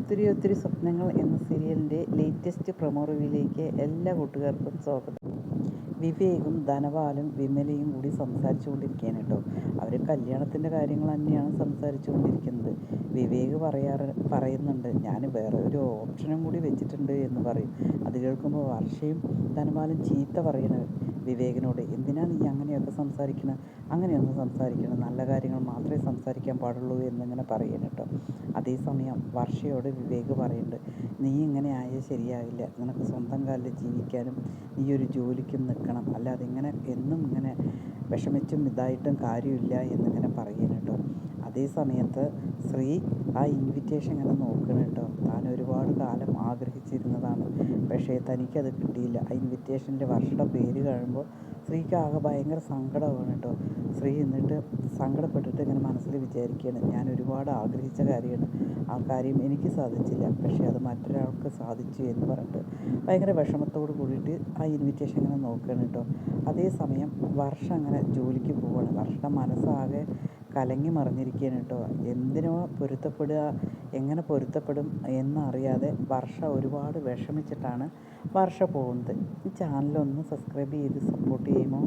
ഒത്തിരി ഒത്തിരി സ്വപ്നങ്ങൾ എന്ന സീരിയലിൻ്റെ ലേറ്റസ്റ്റ് പ്രൊമോ റിവ്യൂയിലേക്ക് എല്ലാ കൂട്ടുകാർക്കും സ്വാഗതം. വിവേകും ധനപാലും വിമലയും കൂടി സംസാരിച്ചു കൊണ്ടിരിക്കുകയാണ് കേട്ടോ. അവർ കല്യാണത്തിൻ്റെ കാര്യങ്ങൾ തന്നെയാണ് സംസാരിച്ചു കൊണ്ടിരിക്കുന്നത്. വിവേക് പറയുന്നുണ്ട്, ഞാൻ വേറെ ഒരു ഓപ്ഷനും കൂടി വെച്ചിട്ടുണ്ട് എന്ന് പറയും. അത് കേൾക്കുമ്പോൾ വർഷയും ധനപാലും ചീത്ത പറയണത് വിവേകിനോട്, എന്തിനാ നീ അങ്ങനെയൊക്കെ സംസാരിക്കണം, അങ്ങനെയൊന്നും സംസാരിക്കണം, നല്ല കാര്യങ്ങൾ മാത്രമേ സംസാരിക്കാൻ പാടുള്ളൂ എന്നിങ്ങനെ പറയണം കേട്ടോ. അതേസമയം വർഷയോട് വിവേക് പറയുന്നുണ്ട്, നീ ഇങ്ങനെ ആയാൽ ശരിയാവില്ല, നിനക്ക് സ്വന്തം കാലിൽ ജീവിക്കാനും നീ ഒരു ജോലിക്കും നിൽക്കണം, അല്ലാതെ ഇങ്ങനെ എന്നും ഇങ്ങനെ വിഷമിച്ചും ഇതായിട്ടും കാര്യമില്ല എന്നിങ്ങനെ പറയണം കേട്ടോ. അതേ സമയത്ത് ശ്രീ ആ ഇൻവിറ്റേഷൻ ഇങ്ങനെ നോക്കണം കേട്ടോ. താൻ ഒരുപാട് കാലം ആഗ്രഹിച്ചിരുന്നതാണ്, പക്ഷേ തനിക്കത് കിട്ടിയില്ല. ആ ഇൻവിറ്റേഷനിൽ വർഷയുടെ പേര് കാണുമ്പോൾ ശ്രീക്ക് ആകെ ഭയങ്കര സങ്കടമാണ് കേട്ടോ. ശ്രീ എന്നിട്ട് സങ്കടപ്പെട്ടിട്ട് ഇങ്ങനെ മനസ്സിൽ വിചാരിക്കുകയാണ്, ഞാൻ ഒരുപാട് ആഗ്രഹിച്ച കാര്യമാണ്, ആ കാര്യം എനിക്ക് സാധിച്ചില്ല, പക്ഷേ അത് മറ്റൊരാൾക്ക് സാധിച്ചു എന്ന് പറഞ്ഞിട്ട് ഭയങ്കര വിഷമത്തോട് കൂടിയിട്ട് ആ ഇൻവിറ്റേഷൻ ഇങ്ങനെ നോക്കുകയാണ് കേട്ടോ. അതേസമയം വർഷം അങ്ങനെ ജോലിക്ക് പോവുകയാണ്. വർഷയുടെ മനസ്സാകെ കലങ്ങി മറിഞ്ഞിരിക്കുകയാണ് കേട്ടോ. എന്തിനോ പൊരുത്തപ്പെടുക, എങ്ങനെ പൊരുത്തപ്പെടും എന്നറിയാതെ വർഷ ഒരുപാട് വിഷമിച്ചിട്ടാണ് വർഷ പോകുന്നത്. ഈ ചാനലൊന്ന് സബ്സ്ക്രൈബ് ചെയ്ത് സപ്പോർട്ട് ചെയ്യുമോ?